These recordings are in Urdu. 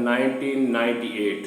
1998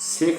6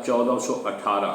1418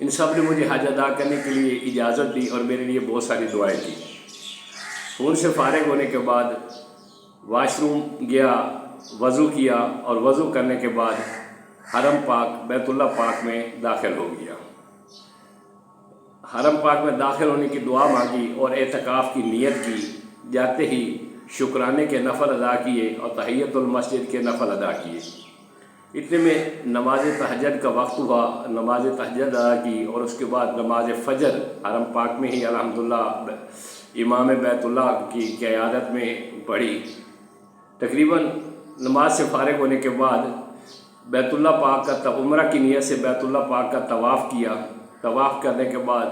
ان سب نے مجھے حج ادا کرنے کے لیے اجازت دی اور میرے لیے بہت ساری دعائیں کی۔ فون سے فارغ ہونے کے بعد واش روم گیا، وضو کیا اور وضو کرنے کے بعد حرم پاک بیت اللہ پاک میں داخل ہو گیا۔ حرم پاک میں داخل ہونے کی دعا مانگی اور اعتکاف کی نیت کی۔ جاتے ہی شکرانے کے نفل ادا کیے اور تحیت المسجد کے نفل ادا کیے۔ اتنے میں نماز تہجد کا وقت ہوا، نماز تہجد ادا کی اور اس کے بعد نماز فجر حرم پاک میں ہی الحمدللہ امام بیت اللہ کی قیادت میں پڑھی۔ تقریباً نماز سے فارغ ہونے کے بعد بیت اللہ پاک کا عمرہ کی نیت سے بیت اللہ پاک کا طواف کیا۔ طواف کرنے کے بعد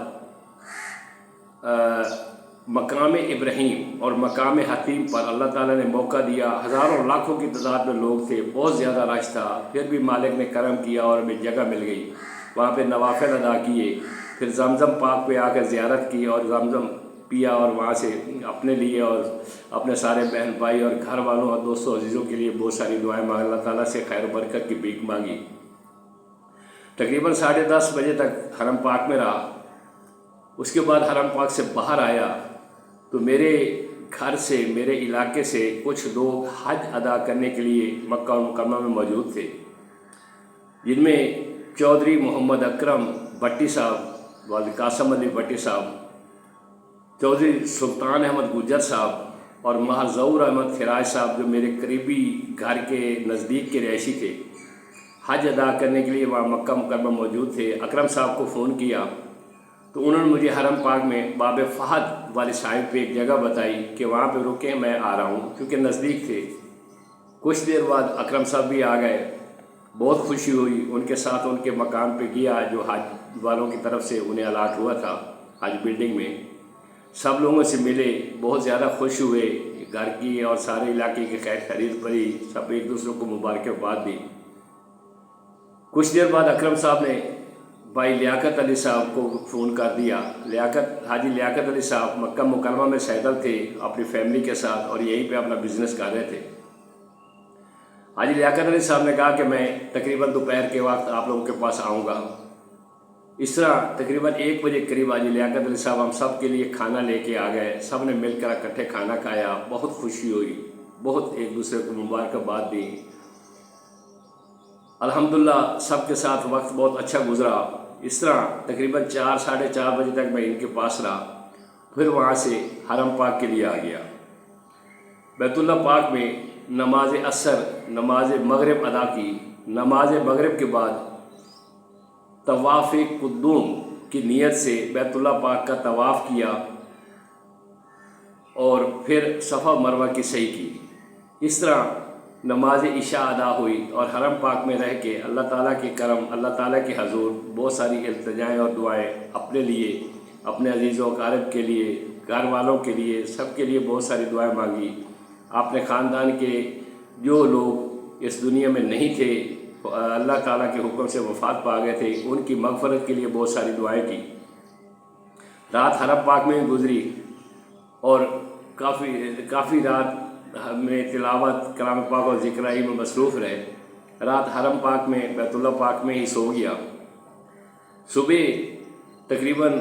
مقام ابراہیم اور مقام حتیم پر اللہ تعالیٰ نے موقع دیا۔ ہزاروں لاکھوں کی تعداد میں لوگ تھے، بہت زیادہ رش تھا، پھر بھی مالک نے کرم کیا اور ہمیں جگہ مل گئی۔ وہاں پہ نوافل ادا کیے، پھر زمزم پاک پہ آ کر زیارت کی اور زمزم پیا اور وہاں سے اپنے لیے اور اپنے سارے بہن بھائی اور گھر والوں اور دوستوں عزیزوں کے لیے بہت ساری دعائیں مانگ اللہ تعالیٰ سے خیر و برکت کی بھیک مانگی۔ تقریباً 10:30 بجے تک حرم پاک میں رہا۔ اس کے بعد حرم پاک سے باہر آیا تو میرے گھر سے، میرے علاقے سے کچھ لوگ حج ادا کرنے کے لیے مکہ مکرمہ میں موجود تھے، جن میں چودھری محمد اکرم بھٹی صاحب، والد قاسم علی بھٹی صاحب، چودھری سلطان احمد گجر صاحب اور ماہر ظہور احمد فراج صاحب، جو میرے قریبی گھر کے نزدیک کے رہائشی تھے، حج ادا کرنے کے لیے وہاں مکہ مکرمہ موجود تھے۔ اکرم صاحب کو فون کیا تو انہوں نے مجھے حرم پاک میں باب فہد والے صاحب پہ ایک جگہ بتائی کہ وہاں پہ رکیں، میں آ رہا ہوں، کیونکہ نزدیک تھے۔ کچھ دیر بعد اکرم صاحب بھی آ گئے، بہت خوشی ہوئی، ان کے ساتھ ان کے مکان پہ گیا جو حج والوں کی طرف سے انہیں الاٹ ہوا تھا حج بلڈنگ میں۔ سب لوگوں سے ملے، بہت زیادہ خوش ہوئے، گھر کی اور سارے علاقے کی خیر خرید پڑی، سب ایک دوسرے کو مبارکباد دی۔ کچھ دیر بعد اکرم صاحب نے بھائی لیاقت علی صاحب کو فون کر دیا۔ حاجی لیاقت علی صاحب مکہ مکرمہ میں سیٹل تھے اپنی فیملی کے ساتھ اور یہیں پہ اپنا بزنس کر رہے تھے۔ حاجی لیاقت علی صاحب نے کہا کہ میں تقریباً دوپہر کے وقت آپ لوگوں کے پاس آؤں گا۔ اس طرح تقریباً 1 بجے قریب حاجی لیاقت علی صاحب ہم سب کے لیے کھانا لے کے آ گئے، سب نے مل کر اکٹھے کھانا کھایا، بہت خوشی ہوئی، بہت ایک دوسرے کو مبارکباد دی۔ الحمدللہ سب کے ساتھ وقت بہت اچھا گزرا۔ اس طرح تقریباً 4 ساڑھے 4 بجے تک میں ان کے پاس رہا، پھر وہاں سے حرم پاک کے لیے آ گیا۔ بیت اللہ پاک میں نماز عصر، نماز مغرب ادا کی۔ نماز مغرب کے بعد طواف قدوم کی نیت سے بیت اللہ پاک کا طواف کیا اور پھر صفا مروہ کی سعی کی۔ اس طرح نماز عشاء ادا ہوئی اور حرم پاک میں رہ کے اللہ تعالیٰ کے کرم، اللہ تعالیٰ کے حضور بہت ساری التجائیں اور دعائیں اپنے لیے، اپنے عزیز و اقارب کے لیے، گھر والوں کے لیے، سب کے لیے بہت ساری دعائیں مانگی۔ اپنے خاندان کے جو لوگ اس دنیا میں نہیں تھے، اللہ تعالیٰ کے حکم سے وفات پا گئے تھے، ان کی مغفرت کے لیے بہت ساری دعائیں کی۔ رات حرم پاک میں گزری اور کافی رات میں تلاوت کلام پاک اور ذکر الہی میں مصروف رہے۔ رات حرم پاک میں بیت اللہ پاک میں ہی سو گیا۔ صبح تقریباً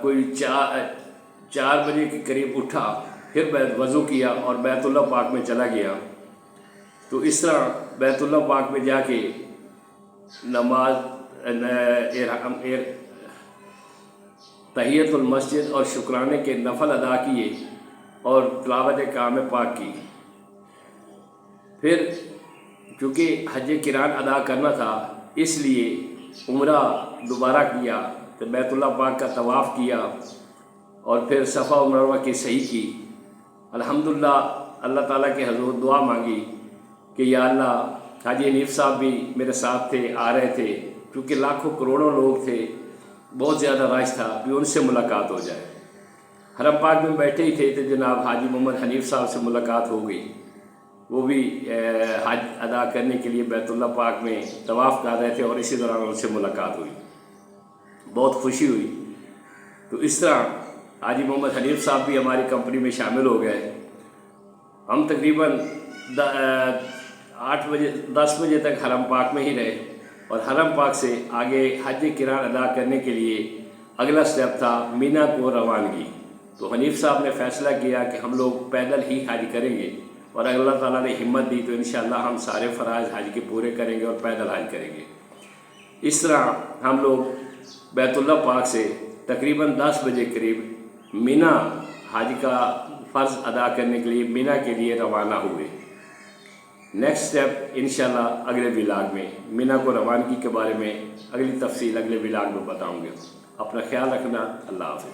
کوئی 4 بجے کے قریب اٹھا، پھر وضو کیا اور بیت اللہ پاک میں چلا گیا۔ تو اس طرح بیت اللہ پاک میں جا کے نماز تحیت المسجد اور شکرانے کے نفل ادا کیے اور تلاوت کلام پاک کی۔ پھر چونکہ حج قران ادا کرنا تھا، اس لیے عمرہ دوبارہ کیا، تو بیت اللہ پاک کا طواف کیا اور پھر صفا و مروہ کی سعی کی۔ الحمدللہ اللہ تعالیٰ کے حضور دعا مانگی کہ یا اللہ، حاجی حنیف صاحب بھی میرے ساتھ تھے، آ رہے تھے، کیونکہ لاکھوں کروڑوں لوگ تھے، بہت زیادہ رش تھا، بھی ان سے ملاقات ہو جائے۔ حرم پاک میں بیٹھے ہی تھے تو جناب حاجی محمد حنیف صاحب سے ملاقات ہو گئی۔ وہ بھی حج ادا کرنے کے لیے بیت اللہ پاک میں طواف کر رہے تھے اور اسی دوران ان سے ملاقات ہوئی، بہت خوشی ہوئی۔ تو اس طرح حاجی محمد حنیف صاحب بھی ہماری کمپنی میں شامل ہو گئے۔ ہم تقریباً 10 بجے تک حرم پاک میں ہی رہے۔ اور حرم پاک سے آگے حج قران ادا کرنے کے لیے اگلا سٹیپ تھا مینا کو روانگی۔ تو حنیف صاحب نے فیصلہ کیا کہ ہم لوگ پیدل ہی حج کریں گے، اور اگر اللہ تعالیٰ نے ہمت دی تو انشاءاللہ ہم سارے فرائض حج کے پورے کریں گے اور پیدل حج کریں گے۔ اس طرح ہم لوگ بیت اللہ پاک سے تقریباً 10 بجے قریب مینا حج کا فرض ادا کرنے کے لیے مینا کے لیے روانہ ہوئے۔ نیکسٹ سٹیپ انشاءاللہ اگلے ولاگ میں مینا کو روانگی کے بارے میں اگلی تفصیل اگلے ولاگ میں بتاؤں گے۔ اپنا خیال رکھنا، اللہ حافظ۔